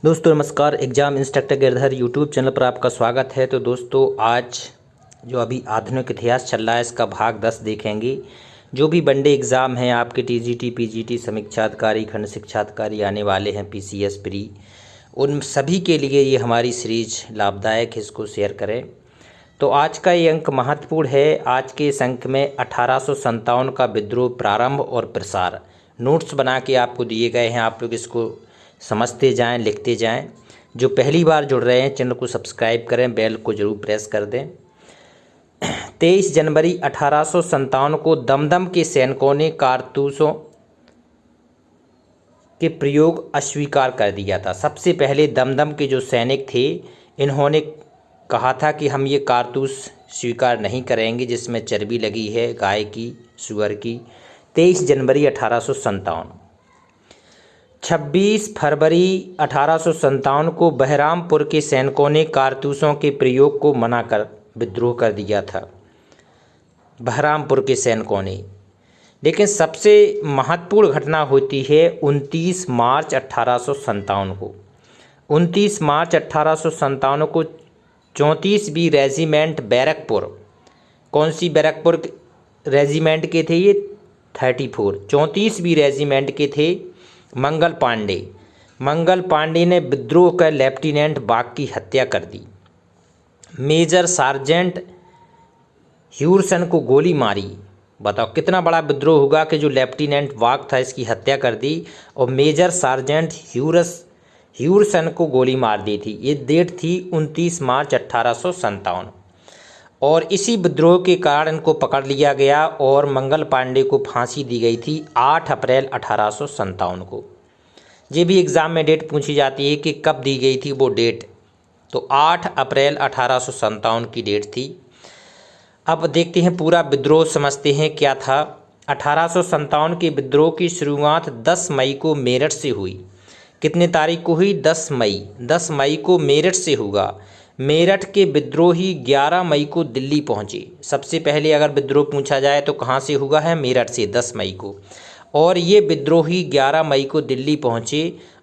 दोस्तों नमस्कार। Exam instructor Girdhar YouTube channel पर आपका स्वागत है। तो दोस्तों आज जो अभी आधुनिक इतिहास चल रहा है इसका भाग 10 देखेंगे। जो भी वनडे एग्ज़ाम हैं आपके टीजीटी, पीजीटी, समीक्षाधिकारी, खंड शिक्षाधिकारी आने वाले हैं, पीसीएस प्री, उन सभी के लिए ये हमारी सीरीज लाभदायक है, इसको शेयर करें। तो आज का ये अंक महत्वपूर्ण है। आज के इस अंक में 1857 का विद्रोह प्रारंभ और प्रसार नोट्स बना के आपको दिए गए हैं। आप लोग इसको समझते जाएं, लिखते जाएं। जो पहली बार जुड़ रहे हैं चैनल को सब्सक्राइब करें, बेल को ज़रूर प्रेस कर दें। 23 जनवरी 1857 को दमदम के सैनिकों ने कारतूसों के प्रयोग अस्वीकार कर दिया था। सबसे पहले दमदम के जो सैनिक थे इन्होंने कहा था कि हम ये कारतूस स्वीकार नहीं करेंगे जिसमें चर्बी लगी है, गाय की, सुअर की। 23 जनवरी 1857। 26 फरवरी 1857 को बहरामपुर के सैनिकों ने कारतूसों के प्रयोग को मना कर विद्रोह कर दिया था, बहरामपुर के सैनिकों ने। लेकिन सबसे महत्वपूर्ण घटना होती है 29 मार्च 1857 को। 29 मार्च 1857 को 34वीं रेजिमेंट बैरकपुर, कौन सी बैरकपुर रेजिमेंट के थे ये? 34। 34वीं रेजिमेंट के थे मंगल पांडे ने विद्रोह कर लेफ्टिनेंट बाग की हत्या कर दी। मेजर सार्जेंट ह्यूरसन को गोली मारी। बताओ कितना बड़ा विद्रोह होगा कि जो लेफ्टिनेंट बाग था इसकी हत्या कर दी और मेजर सार्जेंट ह्यूरसन को गोली मार दी थी। ये डेट थी 29 मार्च 1857 और इसी विद्रोह के कारण इनको पकड़ लिया गया और मंगल पांडे को फांसी दी गई थी 8 अप्रैल 1857 को। ये भी एग्ज़ाम में डेट पूछी जाती है कि कब दी गई थी वो डेट, तो 8 अप्रैल 1857 की डेट थी। अब देखते हैं पूरा विद्रोह, समझते हैं क्या था। 1857 के विद्रोह की शुरुआत 10 मई को मेरठ से हुई। कितने तारीख को हुई? 10 मई। 10 मई को मेरठ से हुआ। मेरठ के विद्रोही 11 मई को दिल्ली पहुंचे। सबसे पहले अगर विद्रोह पूछा जाए तो कहाँ से हुआ है? मेरठ से, 10 मई को। और ये विद्रोही 11 मई को दिल्ली पहुंचे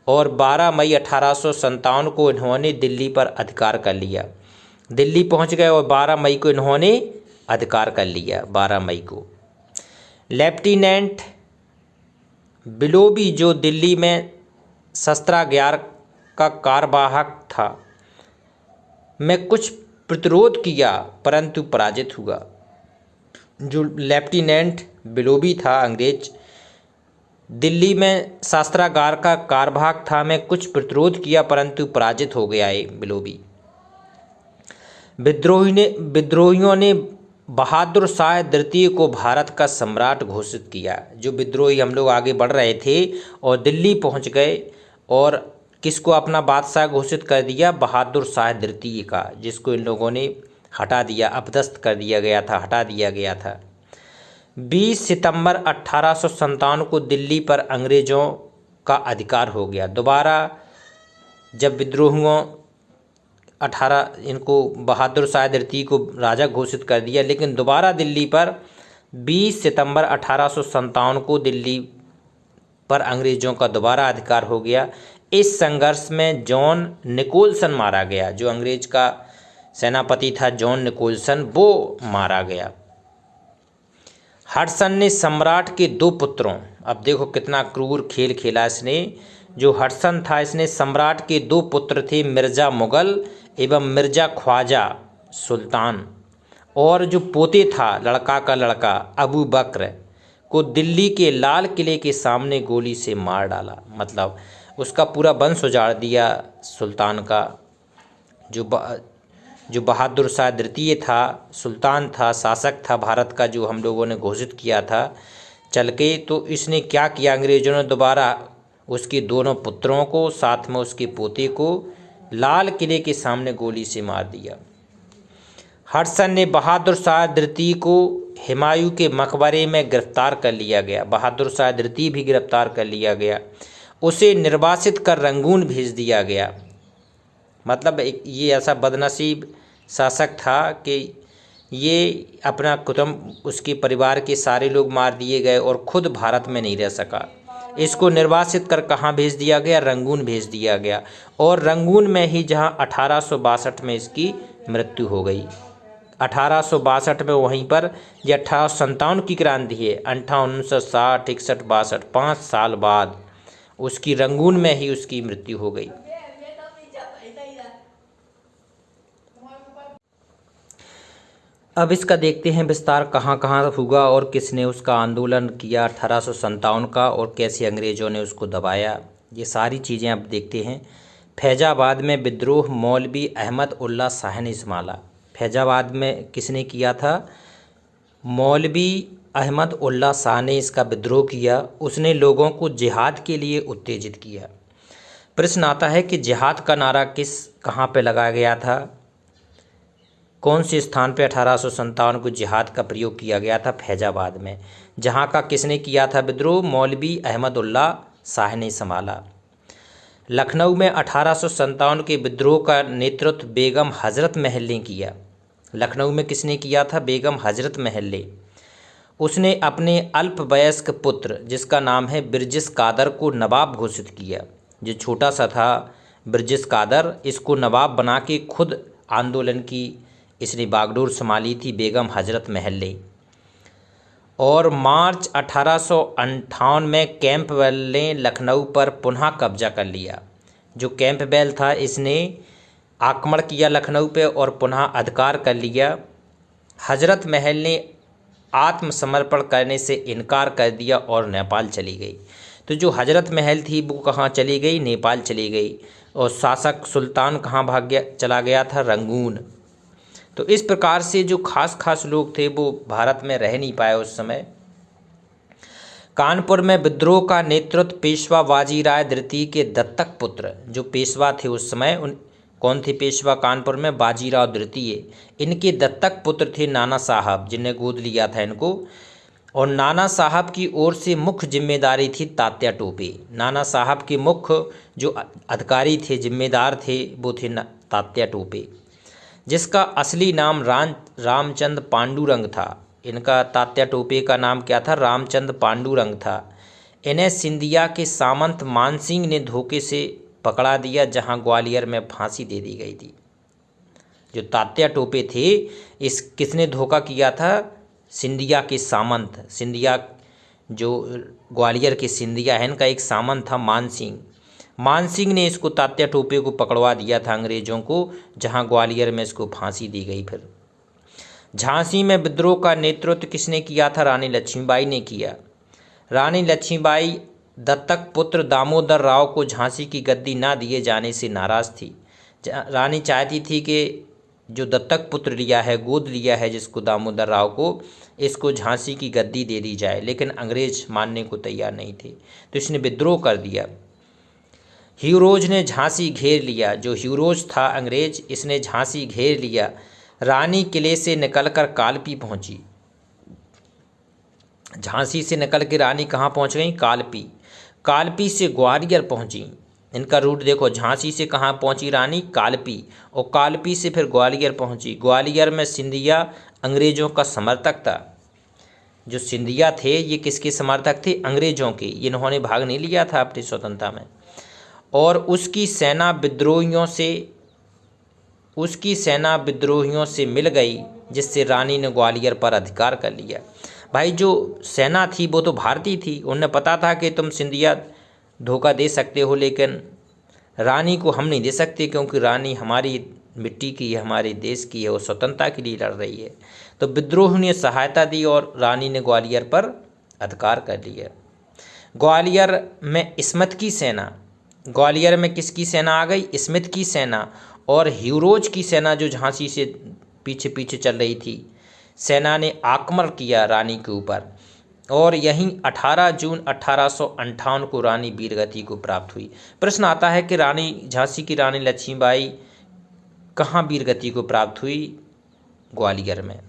और 12 मई 1857 को इन्होंने दिल्ली पर अधिकार कर लिया। दिल्ली पहुंच गए और 12 मई को इन्होंने अधिकार कर लिया। 12 मई को लेफ्टिनेंट बिलोबी जो दिल्ली में शस्त्रागार का कार्यवाहक था में कुछ प्रतिरोध किया परंतु पराजित हुआ। जो लेफ्टिनेंट बिलोबी था अंग्रेज, दिल्ली में शस्त्रागार का कार्यवाहक था, में कुछ प्रतिरोध किया परंतु पराजित हो गया ये बिलोबी। विद्रोहियों ने बहादुर शाह द्वितीय को भारत का सम्राट घोषित किया। जो विद्रोही हम लोग आगे बढ़ रहे थे और दिल्ली पहुंच गए और किसको अपना बादशाह घोषित कर दिया? बहादुर शाह द्वितीय का, जिसको इन लोगों ने हटा दिया, अपदस्थ कर दिया गया था, हटा दिया गया था। 20 सितंबर 1857 को दिल्ली पर अंग्रेज़ों का अधिकार हो गया। दोबारा जब विद्रोहियों इनको बहादुर शाह द्वितीय को राजा घोषित कर दिया, लेकिन दोबारा दिल्ली पर 20 सितंबर 1857 को दिल्ली पर अंग्रेज़ों का दोबारा अधिकार हो गया। इस संघर्ष में जॉन निकोलसन मारा गया। जो अंग्रेज का सेनापति था जॉन निकोलसन, वो मारा गया। हडसन ने सम्राट के 2 पुत्रों, अब देखो कितना क्रूर खेल खेला इसने। जो हडसन था इसने सम्राट के 2 पुत्र थे, मिर्ज़ा मुगल एवं मिर्ज़ा ख्वाजा सुल्तान, और जो पोते था लड़का का लड़का अबू बकर को दिल्ली के लाल किले के सामने गोली से मार डाला। मतलब उसका पूरा वंश उजाड़ दिया सुल्तान का। जो बहादुर शाह द्वितीय था, सुल्तान था, शासक था भारत का, जो हम लोगों ने घोषित किया था चल के, तो इसने क्या किया? अंग्रेज़ों ने दोबारा उसके दोनों पुत्रों को साथ में उसके पोते को लाल किले के सामने गोली से मार दिया। हडसन ने बहादुर शाह द्वितीय को हुमायूं के मकबरे में गिरफ्तार कर लिया गया। बहादुर शाह द्वितीय भी गिरफ्तार कर लिया गया। उसे निर्वासित कर रंगून भेज दिया गया। मतलब ये ऐसा बदनसीब शासक था कि ये अपना कुटुंब, उसके परिवार के सारे लोग मार दिए गए और खुद भारत में नहीं रह सका। इसको निर्वासित कर कहाँ भेज दिया गया? रंगून भेज दिया गया। और रंगून में ही जहाँ 1862 में इसकी मृत्यु हो गई। 1862 में वहीं पर, ये 1857 की क्रांति है, 1960, 61, 62, 5 साल बाद उसकी रंगून में ही उसकी मृत्यु हो गई। अब इसका देखते हैं विस्तार कहाँ कहाँ हुआ और किसने उसका आंदोलन किया 1857 का, और कैसे अंग्रेज़ों ने उसको दबाया। ये सारी चीज़ें अब देखते हैं। फैज़ाबाद में विद्रोह मौलवी अहमद उल्ला शाह ने संभाला। फैज़ाबाद में किसने किया था? मौलवी अहमद उल्ला शाह ने इसका विद्रोह किया। उसने लोगों को जिहाद के लिए उत्तेजित किया। प्रश्न आता है कि जिहाद का नारा कहाँ पे लगाया गया था? कौन से स्थान पे 1857 को जिहाद का प्रयोग किया गया था? फैज़ाबाद में। जहाँ का किसने किया था विद्रोह? मौलवी अहमद उल्ला शाह ने संभाला। लखनऊ में 1857 के विद्रोह का नेतृत्व बेगम हज़रत महल ने किया। लखनऊ में किसने किया था? बेगम हज़रत महल ने। उसने अपने अल्पवयस्क पुत्र, जिसका नाम है बिरजिस कादर, को नवाब घोषित किया। जो छोटा सा था बिरजिस कादर, इसको नवाब बना के खुद आंदोलन की इसने बागडोर संभाली थी बेगम हज़रत महल ने। और मार्च 1858 में कैंपबेल ने लखनऊ पर पुनः कब्जा कर लिया। जो कैंपबेल था इसने आक्रमण किया लखनऊ पे और पुनः अधिकार कर लिया। हज़रत महल ने आत्मसमर्पण करने से इनकार कर दिया और नेपाल चली गई। तो जो हज़रत महल थी वो कहाँ चली गई? नेपाल चली गई। और शासक सुल्तान कहाँ भाग गया, चला गया था? रंगून। तो इस प्रकार से जो खास लोग थे वो भारत में रह नहीं पाए उस समय। कानपुर में विद्रोह का नेतृत्व पेशवा बाजीराव द्वितीय के दत्तक पुत्र, जो पेशवा थे उस समय, कौन थे पेशवा कानपुर में? बाजीराव द्वितीय। इनके दत्तक पुत्र थे नाना साहब, जिन्हें गोद लिया था इनको। और नाना साहब की ओर से मुख्य जिम्मेदारी थी तात्या टोपे। नाना साहब के मुख्य जो अधिकारी थे, जिम्मेदार थे, वो थे तात्या टोपे, जिसका असली नाम रामचंद्र पांडुरंग था। इनका तात्या टोपे का नाम क्या था? रामचंद्र पांडुरंग था। इन्हें सिंधिया के सामंत मानसिंह ने धोखे से पकड़ा दिया, जहां ग्वालियर में फांसी दे दी गई थी। जो तात्या टोपे थे, किसने धोखा किया था? सिंधिया के सामंत। सिंधिया जो ग्वालियर के सिंधिया है, इनका एक सामंत था मानसिंह। मानसिंह ने इसको तात्या टोपे को पकड़वा दिया था अंग्रेज़ों को, जहां ग्वालियर में इसको फांसी दी गई। फिर झांसी में विद्रोह का नेतृत्व किसने किया था? रानी लक्ष्मीबाई ने किया। रानी लक्ष्मीबाई दत्तक पुत्र दामोदर राव को झांसी की गद्दी ना दिए जाने से नाराज़ थी। रानी चाहती थी कि जो दत्तक पुत्र लिया है, गोद लिया है जिसको, दामोदर राव को, इसको झांसी की गद्दी दे दी जाए, लेकिन अंग्रेज मानने को तैयार नहीं थे। तो इसने विद्रोह कर दिया। ह्यूरोज ने झांसी घेर लिया। जो ह्यूरोज था अंग्रेज, इसने झांसी घेर लिया। रानी किले से निकलकर कालपी पहुंची। झांसी से निकल के रानी कहाँ पहुंच गई? कालपी। कालपी से ग्वालियर पहुंची। इनका रूट देखो, झांसी से कहाँ पहुंची रानी? कालपी। और कालपी से फिर ग्वालियर पहुंची। ग्वालियर में सिंधिया अंग्रेजों का समर्थक था। जो सिंधिया थे ये किसके समर्थक थे? अंग्रेजों के। इन्होंने भाग नहीं लिया था अपनी स्वतंत्रता में। और उसकी सेना विद्रोहियों से मिल गई, जिससे रानी ने ग्वालियर पर अधिकार कर लिया। भाई जो सेना थी वो तो भारतीय थी, उन्हें पता था कि तुम सिंधिया धोखा दे सकते हो, लेकिन रानी को हम नहीं दे सकते, क्योंकि रानी हमारी मिट्टी की है, हमारे देश की है, वो स्वतंत्रता के लिए लड़ रही है। तो विद्रोह ने सहायता दी और रानी ने ग्वालियर पर अधिकार कर लिया। ग्वालियर में स्मिथ की सेना, ग्वालियर में किसकी सेना आ गई? स्मिथ की सेना। और ह्यूरोज की सेना जो झांसी से पीछे पीछे चल रही थी, सेना ने आक्रमण किया रानी के ऊपर। और यहीं 18 जून 1858 को रानी वीरगति को प्राप्त हुई। प्रश्न आता है कि झांसी की रानी लक्ष्मीबाई कहाँ वीरगति को प्राप्त हुई? ग्वालियर में।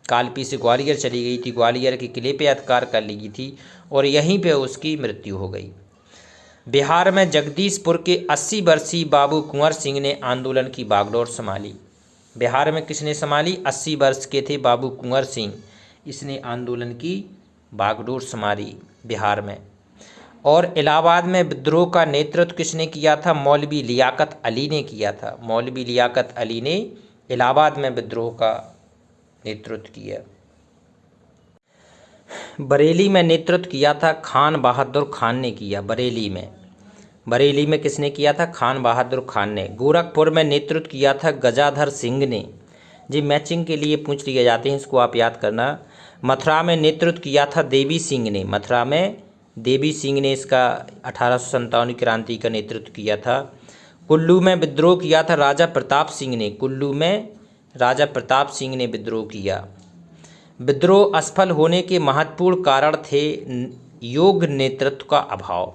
कालपी से ग्वालियर चली गई थी, ग्वालियर के किले पे अधिकार कर ली थी और यहीं पे उसकी मृत्यु हो गई। बिहार में जगदीशपुर के 80 वर्षीय बाबू कुंवर सिंह ने आंदोलन की बागडोर संभाली। बिहार में किसने संभाली? 80 वर्ष के थे बाबू कुंवर सिंह, इसने आंदोलन की बागडोर संभाली बिहार में। और इलाहाबाद में विद्रोह का नेतृत्व किसने किया था? मौलवी लियाकत अली ने किया था। मौलवी लियाकत अली ने इलाहाबाद में विद्रोह का नेतृत्व किया। बरेली में नेतृत्व किया था खान बहादुर खान ने किया। बरेली में किसने किया था? खान बहादुर खान ने। गोरखपुर में नेतृत्व किया था गजाधर सिंह ने। जी मैचिंग के लिए पूछ लिए जाते हैं, इसको आप याद करना। मथुरा में नेतृत्व किया था देवी सिंह ने। मथुरा में देवी सिंह ने इसका 1857 क्रांति का नेतृत्व किया था। कुल्लू में विद्रोह किया था राजा प्रताप सिंह ने। कुल्लू में राजा प्रताप सिंह ने विद्रोह किया। विद्रोह असफल होने के महत्वपूर्ण कारण थे योग्य नेतृत्व का अभाव।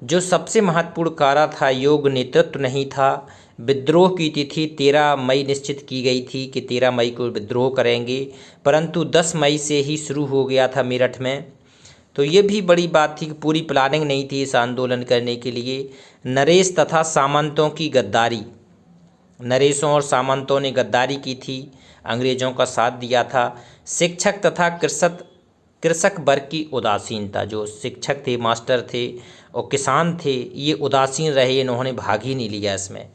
जो सबसे महत्वपूर्ण कारण था, योग्य नेतृत्व नहीं था। विद्रोह की तिथि 13 मई निश्चित की गई थी कि 13 मई को विद्रोह करेंगे, परंतु 10 मई से ही शुरू हो गया था मेरठ में। तो ये भी बड़ी बात थी कि पूरी प्लानिंग नहीं थी इस आंदोलन करने के लिए। नरेश तथा सामंतों की गद्दारी। नरेशों और सामंतों ने गद्दारी की थी, अंग्रेज़ों का साथ दिया था। शिक्षक तथा कृषक वर्ग की उदासीनता। जो शिक्षक थे, मास्टर थे और किसान थे, ये उदासीन रहे, इन्होंने भाग ही नहीं लिया इसमें।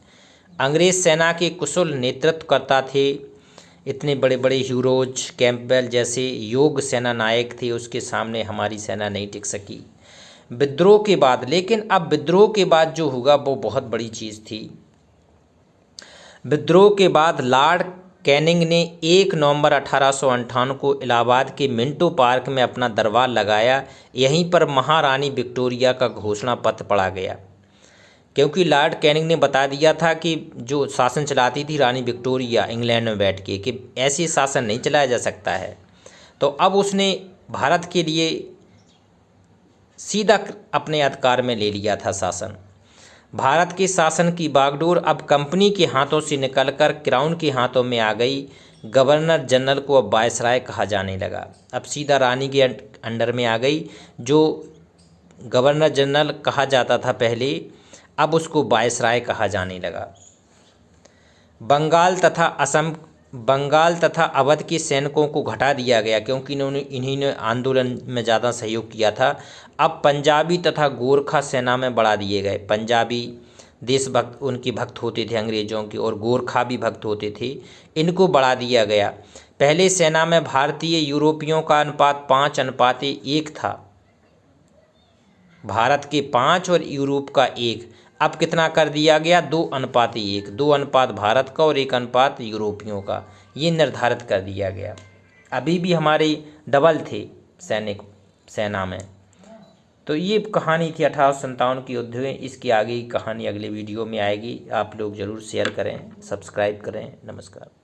अंग्रेज़ सेना के कुशल नेतृत्वकर्ता थे। इतने बड़े बड़े ह्यूरोज कैंपबेल जैसे योग्य सेना नायक थे, उसके सामने हमारी सेना नहीं टिक सकी विद्रोह के बाद। लेकिन अब विद्रोह के बाद जो होगा वो बहुत बड़ी चीज़ थी। विद्रोह के बाद लॉर्ड कैनिंग ने 1 नवंबर 1858 को इलाहाबाद के मिंटो पार्क में अपना दरबार लगाया। यहीं पर महारानी विक्टोरिया का घोषणा पत्र पढ़ा गया, क्योंकि लॉर्ड कैनिंग ने बता दिया था कि जो शासन चलाती थी रानी विक्टोरिया इंग्लैंड में बैठ के, कि ऐसे शासन नहीं चलाया जा सकता है। तो अब उसने भारत के लिए सीधा अपने अधिकार में ले लिया था शासन। भारत के शासन की बागडोर अब कंपनी के हाथों से निकलकर क्राउन के हाथों में आ गई। गवर्नर जनरल को अब वायसराय कहा जाने लगा। अब सीधा रानी के अंडर में आ गई। जो गवर्नर जनरल कहा जाता था पहले, अब उसको वायसराय कहा जाने लगा। बंगाल तथा अवध के सैनिकों को घटा दिया गया, क्योंकि इन्होंने आंदोलन में ज़्यादा सहयोग किया था। अब पंजाबी तथा गोरखा सेना में बढ़ा दिए गए। पंजाबी देशभक्त उनके भक्त होते थे अंग्रेज़ों के, और गोरखा भी भक्त होते थे, इनको बढ़ा दिया गया। पहले सेना में भारतीय यूरोपियों का अनुपात 5:1 था। भारत के 5 और यूरोप का 1। अब कितना कर दिया गया? 2:1। 2 अनुपात भारत का और 1 अनुपात यूरोपियों का, ये निर्धारित कर दिया गया। अभी भी हमारे डबल थे सैनिक सेना में। तो ये कहानी थी 1857 की युद्ध में। इसकी आगे की कहानी अगले वीडियो में आएगी। आप लोग ज़रूर शेयर करें, सब्सक्राइब करें। नमस्कार।